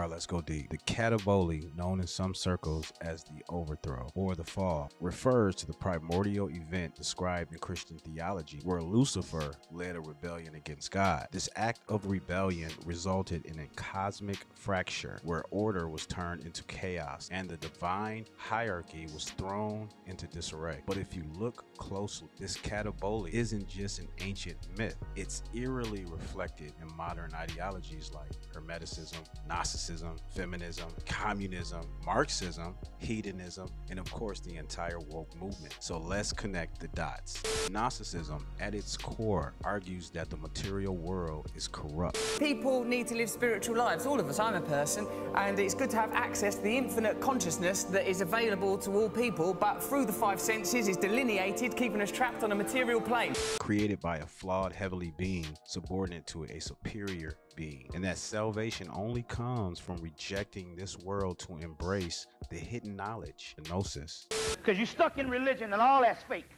right, let's go deep. The catabole, known in some circles as the overthrow or the fall, refers to the primordial event described in Christian theology where Lucifer led a rebellion against God. This act of rebellion resulted in a cosmic fracture where order was turned into chaos and the divine hierarchy was thrown into disarray. But if you look closely, this catabole isn't just an ancient myth. It's eerily reflected in modern ideologies like Hermeticism, Gnosticism, feminism, communism, Marxism, hedonism, and of course the entire woke movement. So let's connect the dots. Gnosticism at its core argues that the material world is corrupt. People need to live spiritual lives. All of us, I'm a person, and it's good to have access to the infinite consciousness that is available to all people, but through the five senses is delineated, keeping us trapped on a material plane. Created by a flawed heavenly being, subordinate to a superior being, and that salvation only comes from rejecting this world to embrace the hidden knowledge, the gnosis. Because you're stuck in religion and all that's fake.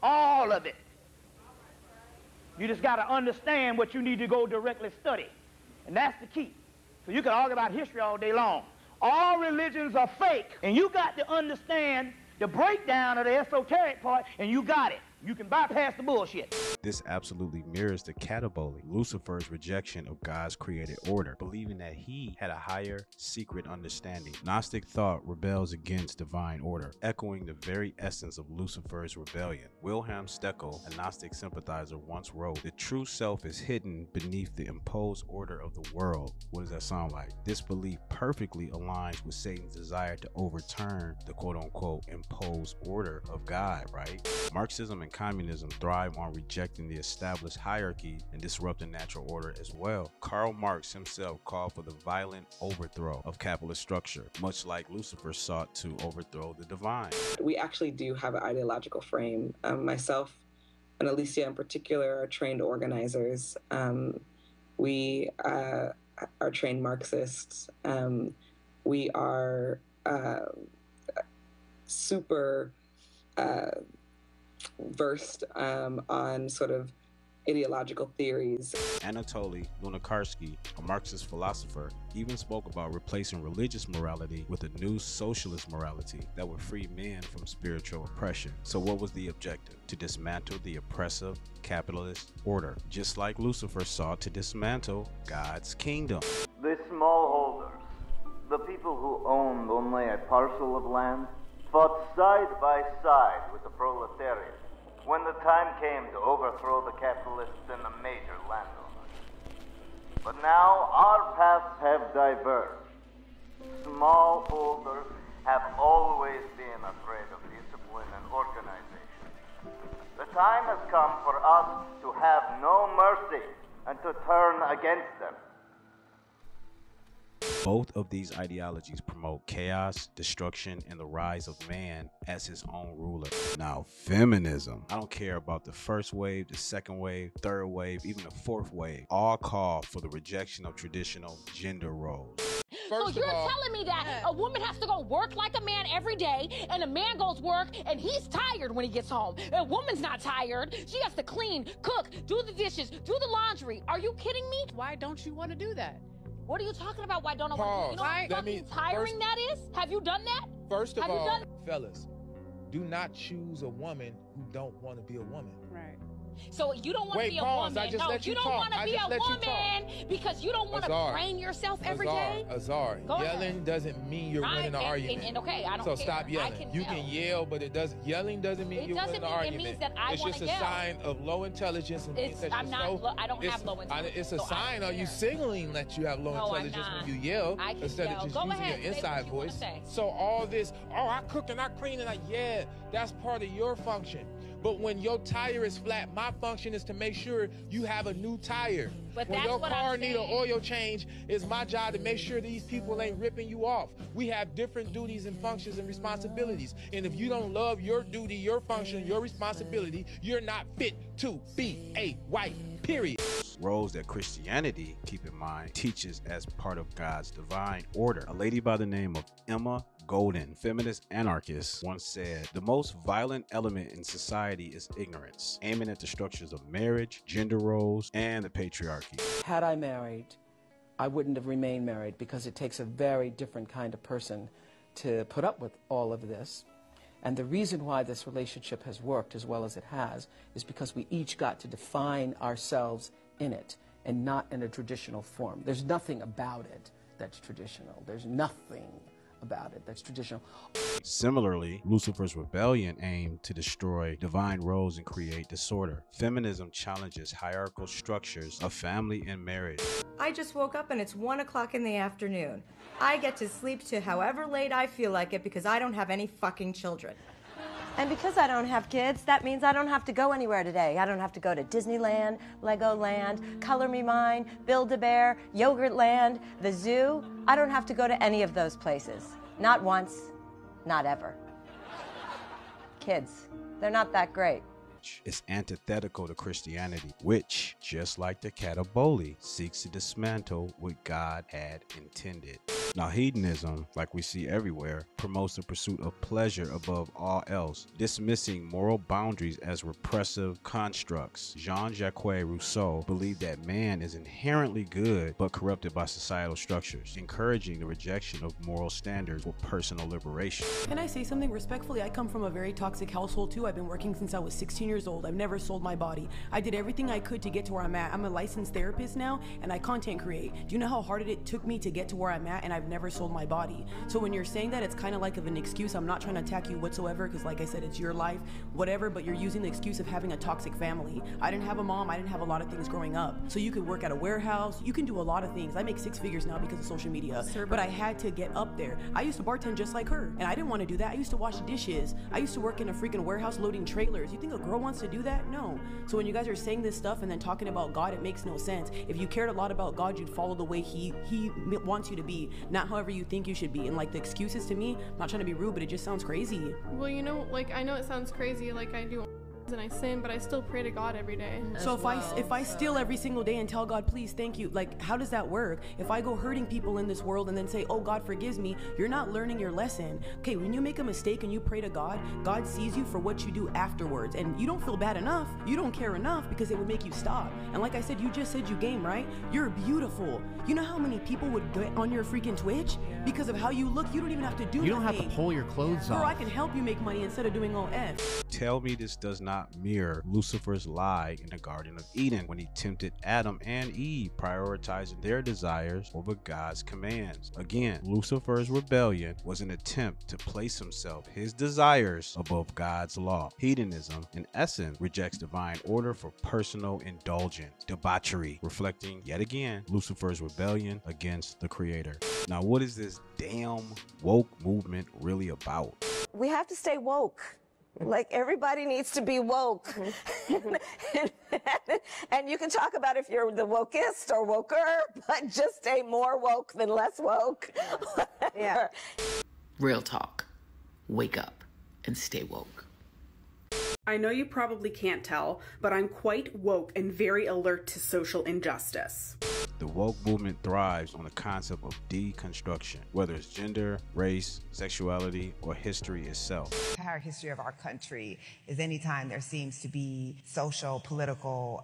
All of it. You just got to understand what you need to go directly study. And that's the key. So you can argue about history all day long. All religions are fake. And you got to understand the breakdown of the esoteric part, and you got it. You can bypass the bullshit. This absolutely mirrors the catabole, Lucifer's rejection of God's created order, believing that he had a higher secret understanding. Gnostic thought rebels against divine order, echoing the very essence of Lucifer's rebellion. Wilhelm Steckel, a Gnostic sympathizer, once wrote, "The true self is hidden beneath the imposed order of the world." What does that sound like? This belief perfectly aligns with Satan's desire to overturn the quote-unquote imposed order of God, right? Marxism and communism thrive on rejecting the established hierarchy and disrupting natural order as well. Karl Marx himself called for the violent overthrow of capitalist structure, much like Lucifer sought to overthrow the divine. We actually do have an ideological frame. Myself and Alicia in particular are trained organizers. We are trained Marxists. We are super versed on sort of ideological theories. Anatoly Lunacharsky, a Marxist philosopher, even spoke about replacing religious morality with a new socialist morality that would free men from spiritual oppression. So what was the objective? To dismantle the oppressive capitalist order, just like Lucifer sought to dismantle God's kingdom. The smallholders, the people who owned only a parcel of land, fought side by side with the proletariat when the time came to overthrow the capitalists and the major landowners. But now our paths have diverged. Smallholders have always been afraid of discipline and organization. The time has come for us to have no mercy and to turn against them. Both of these ideologies promote chaos, destruction, and the rise of man as his own ruler. Now, feminism. I don't care about the first wave, the second wave, third wave, even the fourth wave. All call for the rejection of traditional gender roles. So you're telling me that a woman has to go work like a man every day, and a man goes work and he's tired when he gets home. A woman's not tired. She has to clean, cook, do the dishes, do the laundry. Are you kidding me? Why don't you want to do that? What are you talking about? Why don't I want to? You know how fucking tiring that is? Have you done that? First of all, fellas, do not choose a woman who don't want to be a woman. Right. So you don't want to be a woman. No, you don't want to be a woman because you don't want to train yourself every day. Azar, yelling doesn't mean you're winning the argument. And okay, I don't so care. stop yelling. You can yell, but yelling doesn't mean you're winning the argument. It means that I want to yell. It's just a sign of low intelligence. And I don't have low intelligence. It's a sign of you signaling that you have low intelligence when you yell instead of just using your inside voice. So all this, I cook and I clean and that's part of your function. But when your tire is flat, my function is to make sure you have a new tire. But when your car needs an oil change, it's my job to make sure these people ain't ripping you off. We have different duties and functions and responsibilities. And if you don't love your duty, your function, your responsibility, you're not fit to be a wife, period. Roles that Christianity, keep in mind, teaches as part of God's divine order. A lady by the name of Emma Golden, feminist anarchist, once said, "The most violent element in society is ignorance, aiming at the structures of marriage, gender roles, and the patriarchy." Had I married I wouldn't have remained married, because it takes a very different kind of person to put up with all of this. And the reason why this relationship has worked as well as it has is because we each got to define ourselves in it, and not in a traditional form. There's nothing about it that's traditional. There's nothing about it that's traditional. Similarly, Lucifer's rebellion aimed to destroy divine roles and create disorder. Feminism challenges hierarchical structures of family and marriage. I just woke up and it's 1 o'clock in the afternoon. I get to sleep to however late I feel like it because I don't have any fucking children. And because I don't have kids, that means I don't have to go anywhere today. I don't have to go to Disneyland, Legoland, Color Me Mine, Build-A-Bear, Yogurtland, the zoo. I don't have to go to any of those places. Not once, not ever. Kids, they're not that great. Is antithetical to Christianity, which, just like the Cataboli, seeks to dismantle what God had intended. Now, hedonism, like we see everywhere, promotes the pursuit of pleasure above all else, dismissing moral boundaries as repressive constructs. Jean-Jacques Rousseau believed that man is inherently good but corrupted by societal structures, encouraging the rejection of moral standards for personal liberation. Can I say something respectfully? I come from a very toxic household too. I've been working since I was 16 years old. I've never sold my body. I did everything I could to get to where I'm at. I'm a licensed therapist now, and I content create. Do you know how hard it took me to get to where I'm at? And I've never sold my body. So when you're saying that, it's kind of like of an excuse. I'm not trying to attack you whatsoever, because like I said, it's your life, whatever, but you're using the excuse of having a toxic family. I didn't have a mom. I didn't have a lot of things growing up. So you could work at a warehouse. You can do a lot of things. I make 6 figures now because of social media, but I had to get up there. I used to bartend just like her, and I didn't want to do that. I used to wash dishes. I used to work in a freaking warehouse loading trailers. You think a girl wants to do that? No. So when you guys are saying this stuff and then talking about God, it makes no sense. If you cared a lot about God, you'd follow the way he wants you to be, not however you think you should be. And like the excuses, to me, I'm not trying to be rude, but it just sounds crazy. Well, you know, like I know it sounds crazy, like I do and I sin, but I still pray to God every day. So if I steal every single day and tell God, please, thank you, like how does that work? If I go hurting people in this world and then say, oh, God forgives me, you're not learning your lesson. Okay, when you make a mistake and you pray to God, God sees you for what you do afterwards, and you don't feel bad enough, you don't care enough, because it would make you stop. And like I said, you just said you game, right? You're beautiful. You know how many people would get on your freaking Twitch because of how you look? You don't even have to do You don't have to pull your clothes off. Or I can help you make money instead of doing all F. Tell me this does not mirror Lucifer's lie in the Garden of Eden when he tempted Adam and Eve, prioritizing their desires over God's commands. Again, Lucifer's rebellion was an attempt to place himself, his desires, above God's law. Hedonism, in essence, rejects divine order for personal indulgence, debauchery, reflecting yet again Lucifer's rebellion against the Creator. Now, what is this damn woke movement really about? We have to stay woke. Like, everybody needs to be woke. And you can talk about if you're the wokest or woker, but just stay more woke than less woke. Yeah. Real talk. Wake up and stay woke. I know you probably can't tell, but I'm quite woke and very alert to social injustice. The woke movement thrives on the concept of deconstruction, whether it's gender, race, sexuality, or history itself. The entire history of our country is anytime there seems to be social, political,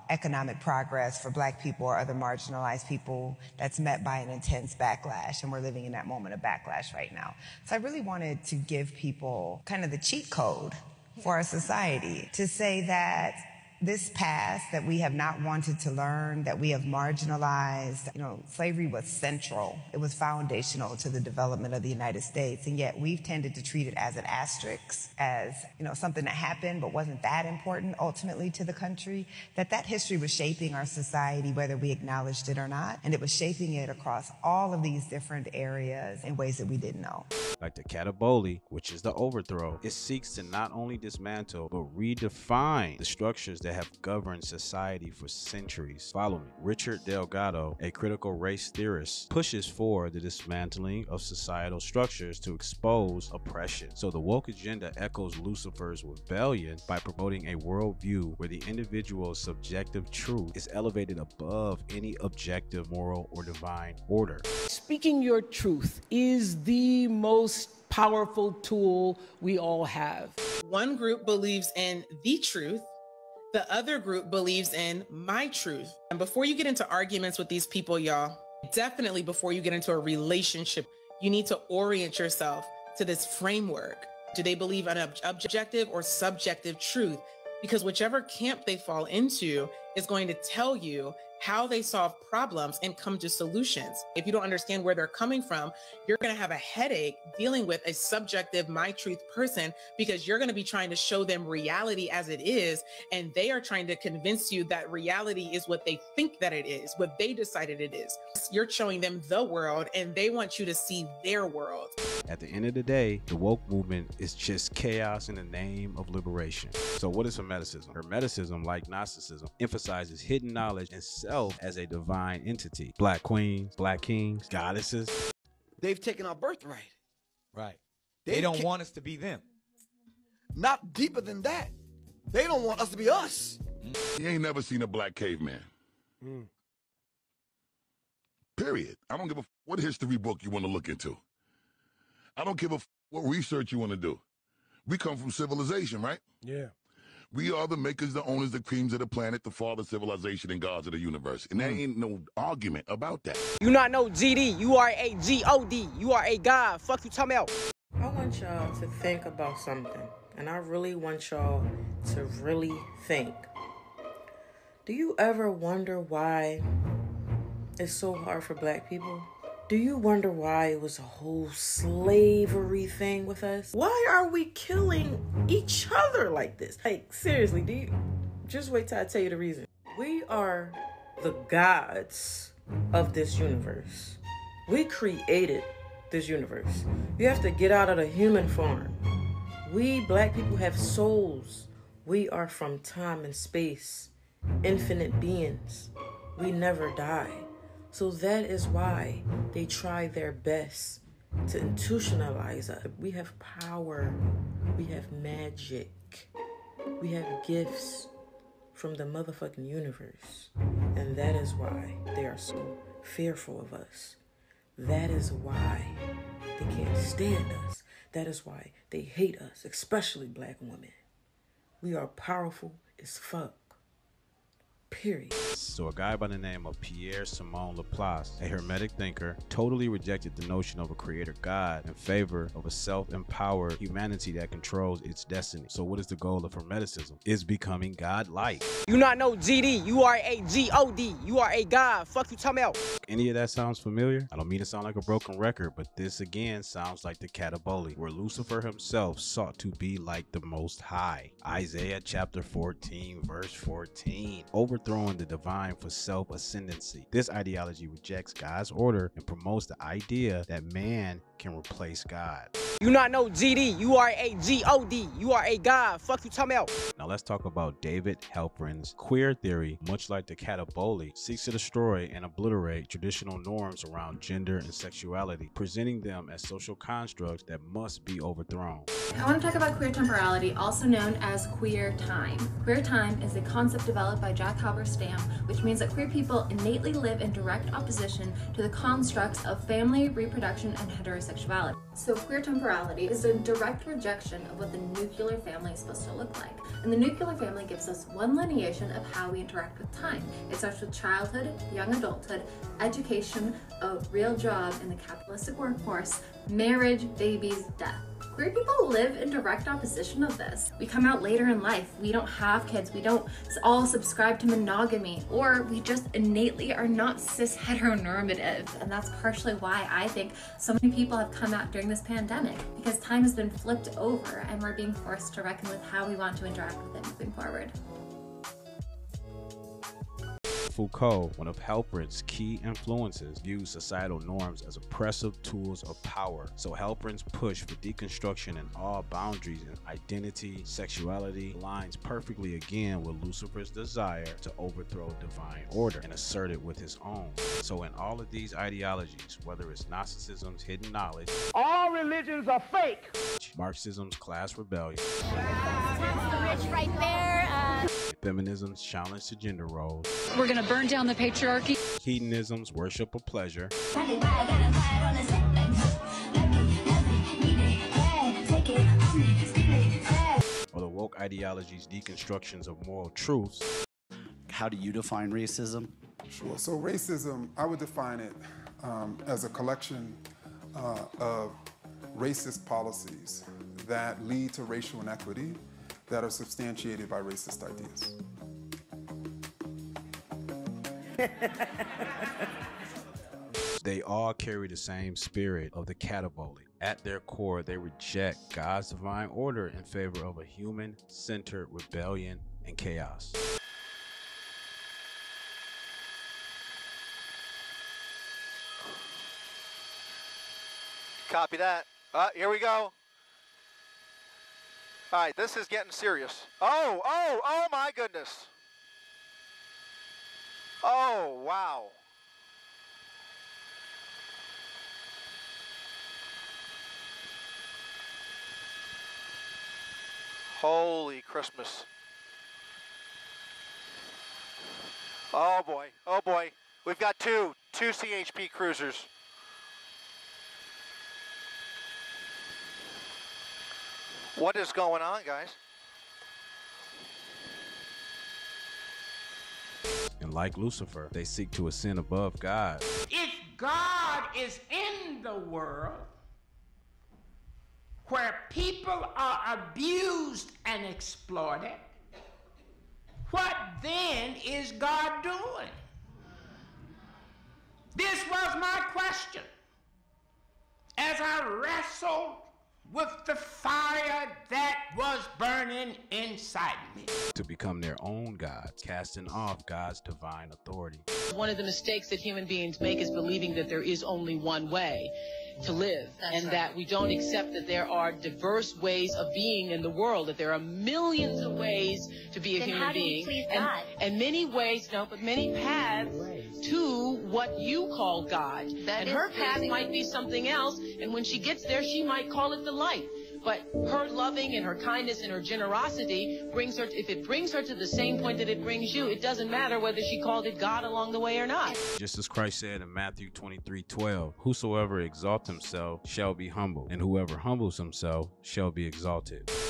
economic progress for Black people or other marginalized people, that's met by an intense backlash, and we're living in that moment of backlash right now. So I really wanted to give people kind of the cheat code for our society, to say that this past that we have not wanted to learn, that we have marginalized, slavery was central. It was foundational to the development of the United States, and yet we've tended to treat it as an asterisk, as something that happened but wasn't that important ultimately to the country. That history was shaping our society whether we acknowledged it or not, and it was shaping it across all of these different areas in ways that we didn't know. Like the Cataboli, which is the overthrow, it seeks to not only dismantle but redefine the structures that have governed society for centuries. Follow me. Richard Delgado, a critical race theorist, pushes for the dismantling of societal structures to expose oppression. So the woke agenda echoes Lucifer's rebellion by promoting a worldview where the individual's subjective truth is elevated above any objective moral or divine order. Speaking your truth is the most powerful tool we all have. One group believes in the truth. The other group believes in my truth. And before you get into arguments with these people, y'all, definitely before you get into a relationship, you need to orient yourself to this framework. Do they believe in objective or subjective truth? Because whichever camp they fall into is going to tell you how they solve problems and come to solutions. If you don't understand where they're coming from, you're going to have a headache dealing with a subjective, my truth person, because you're going to be trying to show them reality as it is, and they are trying to convince you that reality is what they think that it is, what they decided it is. You're showing them the world, and they want you to see their world. At the end of the day, the woke movement is just chaos in the name of liberation. So what is Hermeticism? Hermeticism, like Gnosticism, emphasizes hidden knowledge and self as a divine entity. Black queens, black kings, goddesses. They've taken our birthright. Right. They don't want us to be them. Not deeper than that. They don't want us to be us. You ain't never seen a black caveman. Period. I don't give a what history book you want to look into. I don't give a what research you want to do. We come from civilization, right? Yeah. We are the makers, the owners, the creams of the planet, the father of civilization, and gods of the universe. And there ain't no argument about that. You not know GD. You are a G-O-D. You are a god. Fuck you talking about. I want y'all to think about something. And I really want y'all to really think. Do you ever wonder why it's so hard for black people? Do you wonder why it was a whole slavery thing with us? Why are we killing each other like this? Like, seriously, do you... Just wait till I tell you the reason. We are the gods of this universe. We created this universe. You have to get out of the human form. We, black people, have souls. We are from time and space. Infinite beings. We never die. So that is why they try their best to institutionalize us. We have power. We have magic. We have gifts from the motherfucking universe. And that is why they are so fearful of us. That is why they can't stand us. That is why they hate us, especially black women. We are powerful as fuck. Period. So a guy by the name of Pierre Simon Laplace, a Hermetic thinker, totally rejected the notion of a creator God in favor of a self-empowered humanity that controls its destiny. So what is the goal of Hermeticism? Is becoming God-like. You not know GD. You are a G-O-D. You are a god. Fuck you talking about. Any of that sounds familiar? I don't mean to sound like a broken record, but this again sounds like the Cataboli, where Lucifer himself sought to be like the Most High. Isaiah chapter 14, verse 14. Overthrowing the divine for self-ascendancy. This ideology rejects God's order and promotes the idea that man can replace God. You not know GD. You are a G-O-D. You are a god. Fuck you talking about. Now let's talk about David Halperin's queer theory. Much like the Cataboli, seeks to destroy and obliterate traditional norms around gender and sexuality, presenting them as social constructs that must be overthrown. I want to talk about queer temporality, also known as queer time. Queer time is a concept developed by Jack Halberstam, which means that queer people innately live in direct opposition to the constructs of family, reproduction, and heterosexuality. So queer temporality is a direct rejection of what the nuclear family is supposed to look like. And the nuclear family gives us one lineation of how we interact with time. It starts with childhood, young adulthood, education, a real job in the capitalistic workforce, marriage, babies, death. Queer people live in direct opposition of this. We come out later in life, we don't have kids, we don't all subscribe to monogamy, or we just innately are not cis heteronormative. And that's partially why I think so many people have come out during this pandemic, because time has been flipped over and we're being forced to reckon with how we want to interact with it moving forward. Foucault, one of Halperin's key influences, views societal norms as oppressive tools of power. So Halperin's push for deconstruction and all boundaries in identity, sexuality aligns perfectly again with Lucifer's desire to overthrow divine order and assert it with his own. So in all of these ideologies, whether it's Gnosticism's hidden knowledge, all religions are fake, Marxism's class rebellion, That's the rich right there. feminism's challenge to gender roles, We're gonna burn down the patriarchy. hedonism's worship of pleasure, or the woke ideology's deconstructions of moral truths. How do you define racism? Sure. So racism, I would define it as a collection of racist policies that lead to racial inequity that are substantiated by racist ideas. They all carry the same spirit of the catabolic. At their core, they reject God's divine order in favor of a human-centered rebellion and chaos. Copy that. Here we go. All right, this is getting serious. Oh my goodness. Oh, wow. Holy Christmas. Oh boy, oh boy. We've got two CHP cruisers. What is going on, guys? And like Lucifer, they seek to ascend above God. If God is in the world where people are abused and exploited, what then is God doing? This was my question as I wrestled with the fire that was burning inside me. To become their own gods, casting off God's divine authority. One of the mistakes that human beings make is believing that there is only one way to live, and that we don't accept that there are diverse ways of being in the world, that there are millions of ways to be a human being, and many ways, but many paths to what you call God. And her path might be something else, and when she gets there, she might call it the light. But her loving and her kindness and her generosity brings her, if it brings her to the same point that it brings you, it doesn't matter whether she called it God along the way or not. Just as Christ said in Matthew 23:12, whosoever exalts himself shall be humbled, and whoever humbles himself shall be exalted.